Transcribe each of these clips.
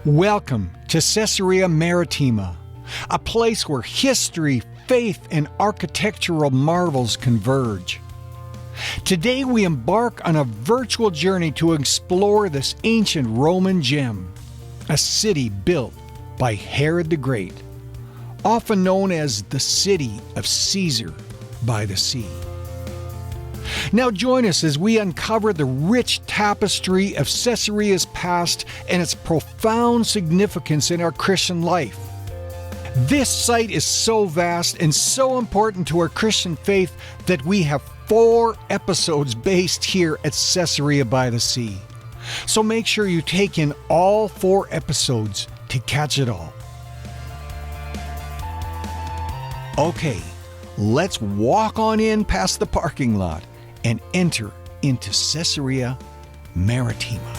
Welcome to Caesarea Maritima, a place where history, faith, and architectural marvels converge. Today we embark on a virtual journey to explore this ancient Roman gem, a city built by Herod the Great, often known as the city of Caesar by the sea. Now join us as we uncover the rich tapestry of Caesarea's past and its profound significance in our Christian life. This site is so vast and so important to our Christian faith that we have 4 episodes based here at Caesarea by the Sea. So make sure you take in all 4 episodes to catch it all. Okay, let's walk on in past the parking lot and enter into Caesarea Maritima.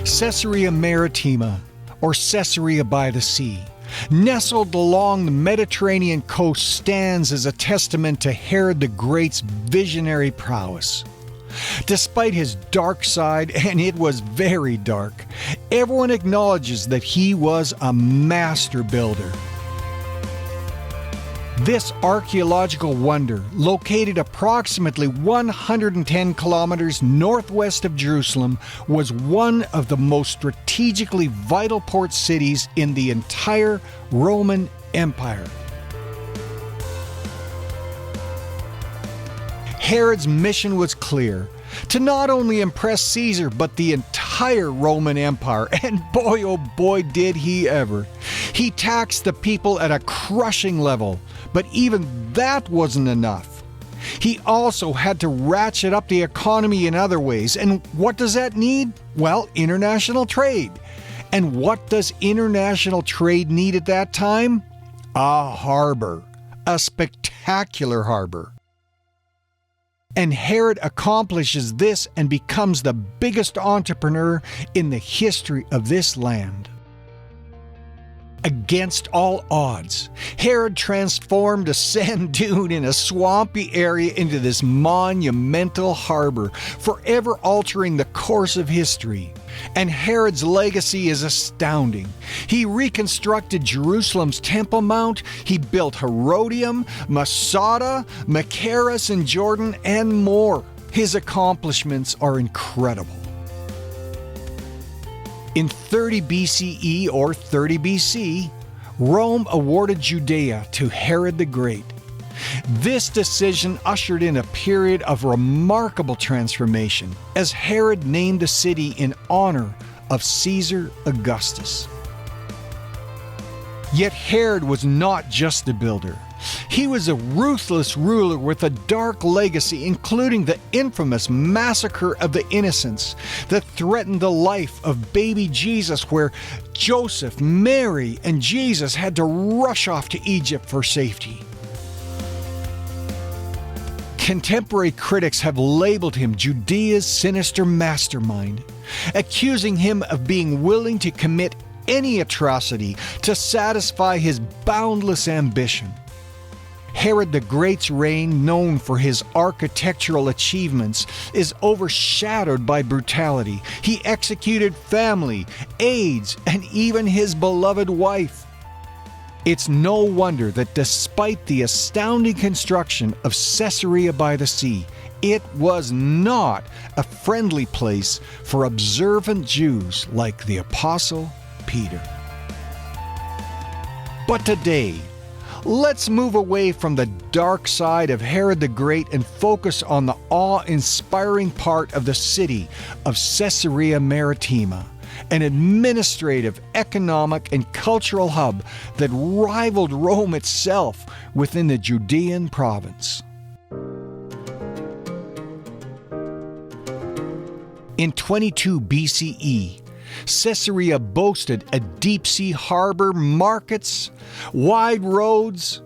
Caesarea Maritima, or Caesarea by the Sea, nestled along the Mediterranean coast, stands as a testament to Herod the Great's visionary prowess. Despite his dark side, and it was very dark, everyone acknowledges that he was a master builder. This archaeological wonder, located approximately 110 kilometers northwest of Jerusalem, was one of the most strategically vital port cities in the entire Roman Empire. Herod's mission was clear: to not only impress Caesar, but the entire Roman Empire. And boy, oh boy, did he ever. He taxed the people at a crushing level, but even that wasn't enough. He also had to ratchet up the economy in other ways. And what does that need? Well, international trade. And what does international trade need at that time? A harbor. A spectacular harbor. And Herod accomplishes this and becomes the biggest entrepreneur in the history of this land. Against all odds, Herod transformed a sand dune in a swampy area into this monumental harbor, forever altering the course of history. And Herod's legacy is astounding. He reconstructed Jerusalem's Temple Mount, he built Herodium, Masada, Machaerus in Jordan, and more. His accomplishments are incredible. In 30 BCE or 30 BC, Rome awarded Judea to Herod the Great. This decision ushered in a period of remarkable transformation, as Herod named the city in honor of Caesar Augustus. Yet Herod was not just a builder. He was a ruthless ruler with a dark legacy, including the infamous massacre of the innocents that threatened the life of baby Jesus, where Joseph, Mary, and Jesus had to rush off to Egypt for safety. Contemporary critics have labeled him Judea's sinister mastermind, accusing him of being willing to commit any atrocity to satisfy his boundless ambition. Herod the Great's reign, known for his architectural achievements, is overshadowed by brutality. He executed family, aides, and even his beloved wife. It's no wonder that despite the astounding construction of Caesarea by the Sea, it was not a friendly place for observant Jews like the Apostle Peter. But today, let's move away from the dark side of Herod the Great and focus on the awe-inspiring part of the city of Caesarea Maritima, an administrative, economic, and cultural hub that rivaled Rome itself within the Judean province. In 22 BCE, Caesarea boasted a deep-sea harbor, markets, wide roads,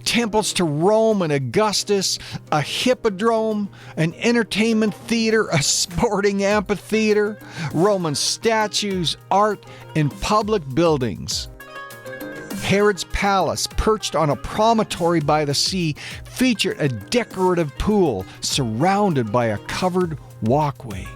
temples to Rome and Augustus, a hippodrome, an entertainment theater, a sporting amphitheater, Roman statues, art, and public buildings. Herod's palace, perched on a promontory by the sea, featured a decorative pool surrounded by a covered walkway.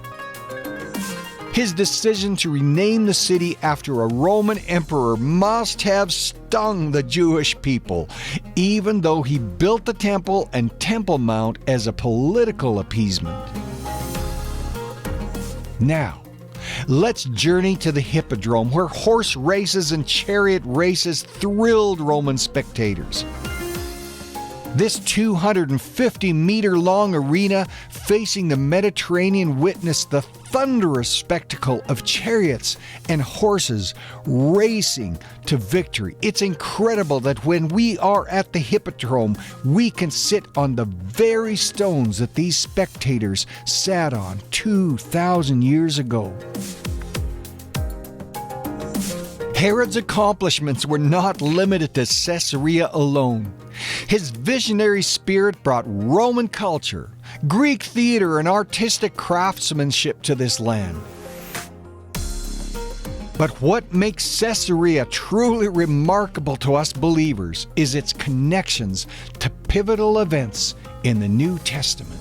His decision to rename the city after a Roman emperor must have stung the Jewish people, even though he built the temple and Temple Mount as a political appeasement. Now, let's journey to the Hippodrome, where horse races and chariot races thrilled Roman spectators. This 250-meter-long arena facing the Mediterranean witnessed the thunderous spectacle of chariots and horses racing to victory. It's incredible that when we are at the Hippodrome, we can sit on the very stones that these spectators sat on 2,000 years ago. Herod's accomplishments were not limited to Caesarea alone. His visionary spirit brought Roman culture, Greek theater, and artistic craftsmanship to this land. But what makes Caesarea truly remarkable to us believers is its connections to pivotal events in the New Testament.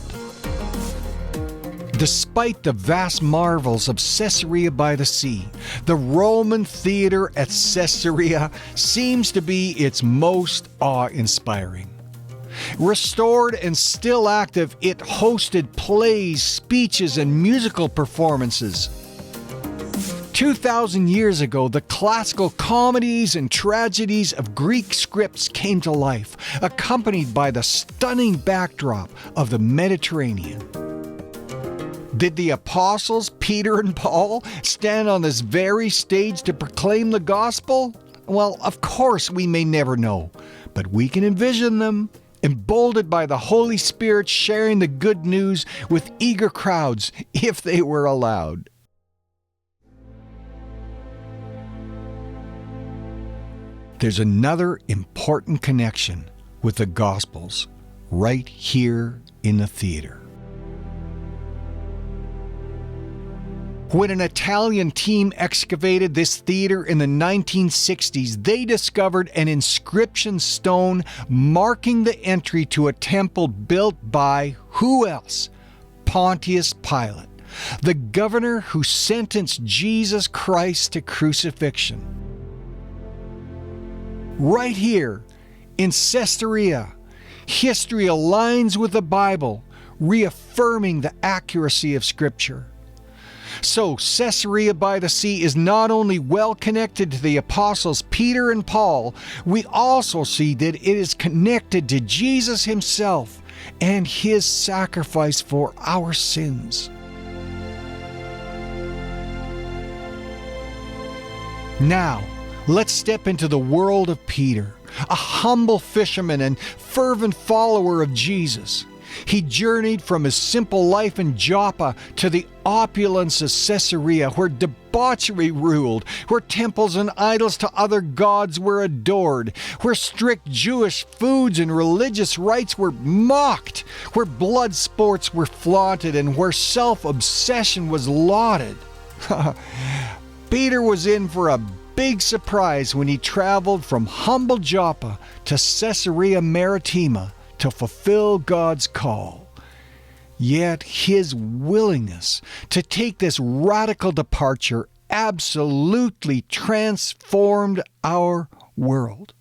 Despite the vast marvels of Caesarea by the sea, the Roman theater at Caesarea seems to be its most awe-inspiring. Restored and still active, it hosted plays, speeches, and musical performances. 2,000 years ago, the classical comedies and tragedies of Greek scripts came to life, accompanied by the stunning backdrop of the Mediterranean. Did the apostles, Peter and Paul, stand on this very stage to proclaim the gospel? Well, of course we may never know, but we can envision them, emboldened by the Holy Spirit, sharing the good news with eager crowds if they were allowed. There's another important connection with the Gospels right here in the theater. When an Italian team excavated this theater in the 1960s, they discovered an inscription stone marking the entry to a temple built by who else? Pontius Pilate, the governor who sentenced Jesus Christ to crucifixion. Right here in Caesarea, history aligns with the Bible, reaffirming the accuracy of Scripture. So, Caesarea by the sea is not only well connected to the apostles Peter and Paul, we also see that it is connected to Jesus himself and his sacrifice for our sins. Now, let's step into the world of Peter, a humble fisherman and fervent follower of Jesus. He journeyed from his simple life in Joppa to the opulence of Caesarea, where debauchery ruled, where temples and idols to other gods were adored, where strict Jewish foods and religious rites were mocked, where blood sports were flaunted, and where self-obsession was lauded. Peter was in for a big surprise when he traveled from humble Joppa to Caesarea Maritima to fulfill God's call. Yet his willingness to take this radical departure absolutely transformed our world.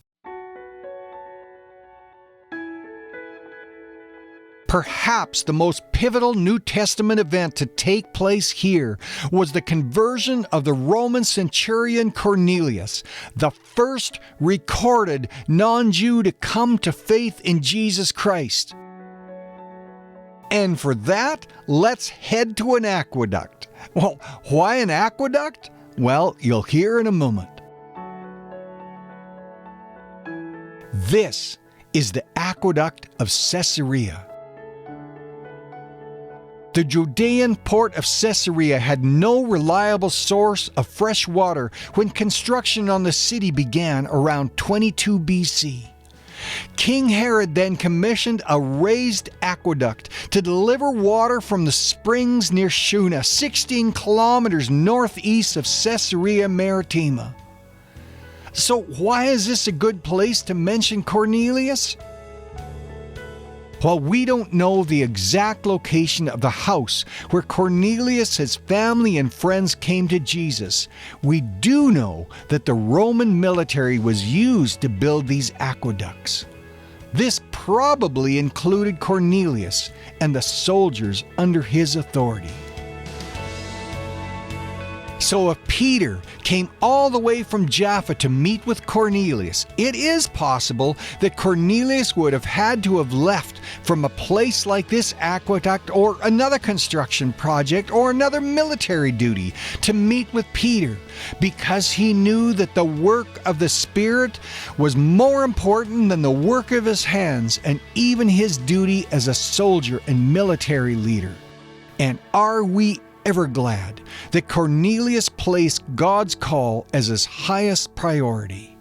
Perhaps the most pivotal New Testament event to take place here was the conversion of the Roman centurion Cornelius, the first recorded non-Jew to come to faith in Jesus Christ. And for that, let's head to an aqueduct. Well, why an aqueduct? Well, you'll hear in a moment. This is the aqueduct of Caesarea. The Judean port of Caesarea had no reliable source of fresh water when construction on the city began around 22 BC. King Herod then commissioned a raised aqueduct to deliver water from the springs near Shuna, 16 kilometers northeast of Caesarea Maritima. So why is this a good place to mention Cornelius? While we don't know the exact location of the house where Cornelius, his family, and friends came to Jesus, we do know that the Roman military was used to build these aqueducts. This probably included Cornelius and the soldiers under his authority. So if Peter came all the way from Jaffa to meet with Cornelius, it is possible that Cornelius would have had to have left from a place like this aqueduct or another construction project or another military duty to meet with Peter, because he knew that the work of the Spirit was more important than the work of his hands and even his duty as a soldier and military leader. And are we ever glad that Cornelius placed God's call as his highest priority?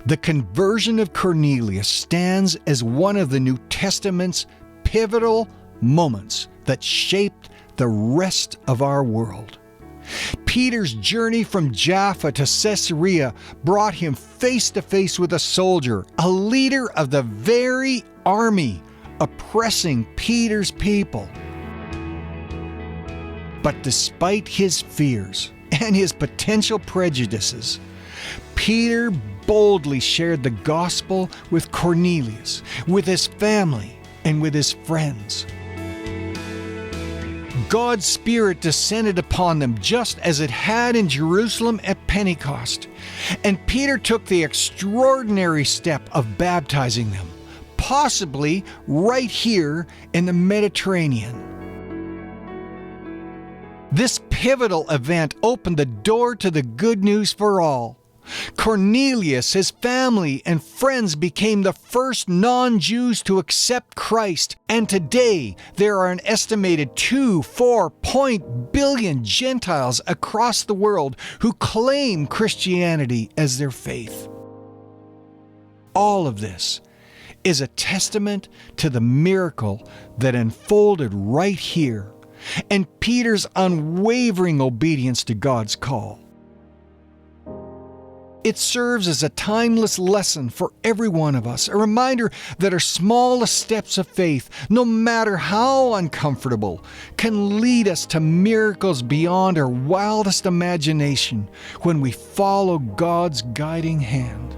The conversion of Cornelius stands as one of the New Testament's pivotal moments that shaped the rest of our world. Peter's journey from Jaffa to Caesarea brought him face to face with a soldier, a leader of the very army oppressing Peter's people. But despite his fears and his potential prejudices, Peter boldly shared the gospel with Cornelius, with his family, and with his friends. God's Spirit descended upon them just as it had in Jerusalem at Pentecost, and Peter took the extraordinary step of baptizing them, possibly right here in the Mediterranean. This pivotal event opened the door to the good news for all. Cornelius, his family, and friends became the first non-Jews to accept Christ, and today there are an estimated 4 billion Gentiles across the world who claim Christianity as their faith. All of this is a testament to the miracle that unfolded right here, and Peter's unwavering obedience to God's call. It serves as a timeless lesson for every one of us, a reminder that our smallest steps of faith, no matter how uncomfortable, can lead us to miracles beyond our wildest imagination when we follow God's guiding hand.